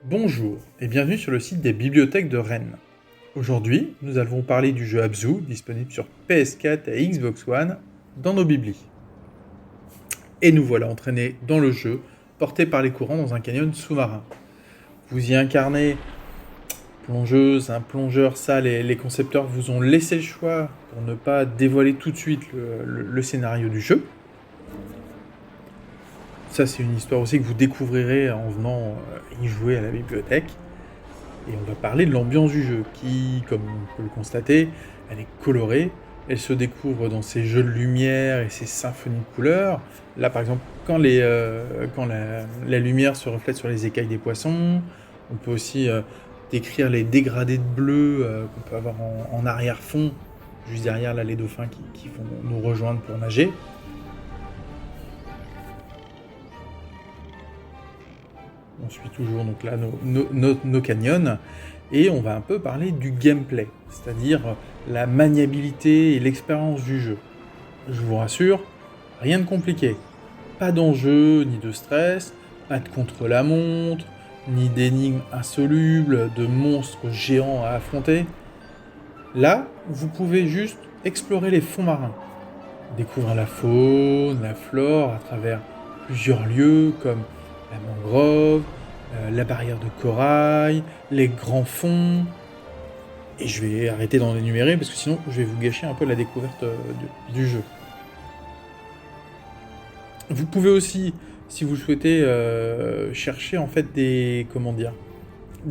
Bonjour et bienvenue sur le site des bibliothèques de Rennes. Aujourd'hui, nous allons parler du jeu Abzu, disponible sur PS4 et Xbox One, dans nos biblis. Et nous voilà entraînés dans le jeu, portés par les courants dans un canyon sous-marin. Vous y incarnez plongeuse, un plongeur, ça les concepteurs vous ont laissé le choix pour ne pas dévoiler tout de suite le scénario du jeu. Ça, c'est une histoire aussi que vous découvrirez en venant y jouer à la bibliothèque. Et on va parler de l'ambiance du jeu, qui, comme on peut le constater, elle est colorée, elle se découvre dans ses jeux de lumière et ses symphonies de couleurs. Là, par exemple, quand la lumière se reflète sur les écailles des poissons, on peut aussi décrire les dégradés de bleu qu'on peut avoir en arrière-fond, juste derrière là, les dauphins qui vont nous rejoindre pour nager. On suit toujours donc là nos canyons et on va un peu parler du gameplay, c'est-à-dire la maniabilité et l'expérience du jeu. Je vous rassure, rien de compliqué. Pas d'enjeu ni de stress, pas de contre-la-montre, ni d'énigmes insolubles, de monstres géants à affronter. Là, vous pouvez juste explorer les fonds marins, découvrir la faune, la flore à travers plusieurs lieux comme la mangrove, la barrière de corail, les grands fonds. Et je vais arrêter d'en énumérer parce que sinon je vais vous gâcher un peu la découverte du jeu. Vous pouvez aussi, si vous souhaitez, chercher en fait des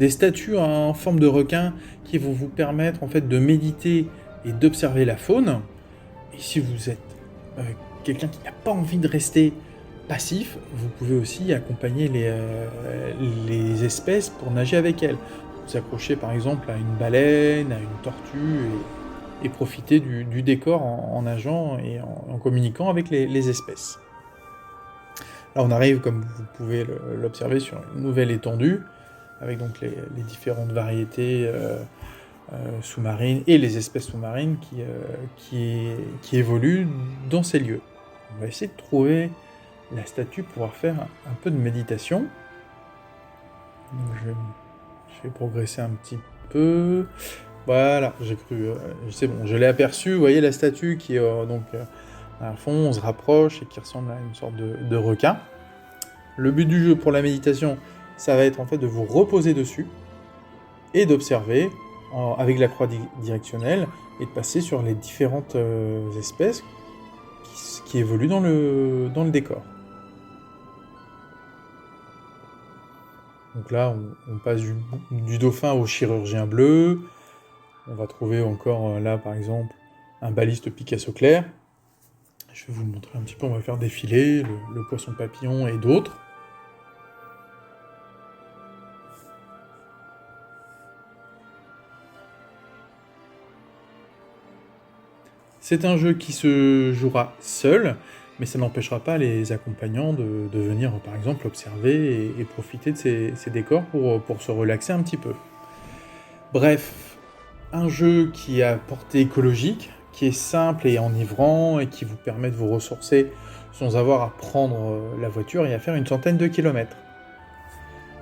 statues en forme de requin qui vont vous permettre en fait de méditer et d'observer la faune. Et si vous êtes quelqu'un qui n'a pas envie de rester passif, vous pouvez aussi accompagner les espèces pour nager avec elles. Vous accrochez par exemple à une baleine, à une tortue et profiter du décor en nageant et en communiquant avec les espèces. Là on arrive, comme vous pouvez l'observer, sur une nouvelle étendue avec donc les différentes variétés sous-marines et les espèces sous-marines qui évoluent dans ces lieux. On va essayer de trouver la statue pour pouvoir faire un peu de méditation. Donc je vais progresser un petit peu. Voilà, j'ai cru, c'est bon, je l'ai aperçu. Vous voyez la statue qui est à fond, on se rapproche et qui ressemble à une sorte de requin. Le but du jeu pour la méditation, ça va être en fait de vous reposer dessus et d'observer avec la croix directionnelle et de passer sur les différentes espèces qui évoluent dans le décor. Donc là, on passe du dauphin au chirurgien bleu. On va trouver encore là, par exemple, un baliste Picasso clair. Je vais vous le montrer un petit peu, on va faire défiler le poisson papillon et d'autres. C'est un jeu qui se jouera seul, mais ça n'empêchera pas les accompagnants de venir, par exemple, observer et profiter de ces décors pour se relaxer un petit peu. Bref, un jeu qui a portée écologique, qui est simple et enivrant, et qui vous permet de vous ressourcer sans avoir à prendre la voiture et à faire une centaine de kilomètres.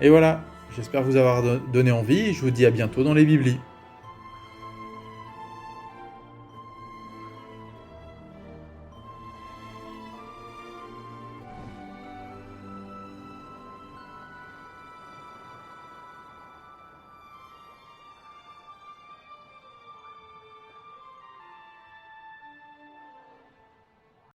Et voilà, j'espère vous avoir donné envie, et je vous dis à bientôt dans les biblis.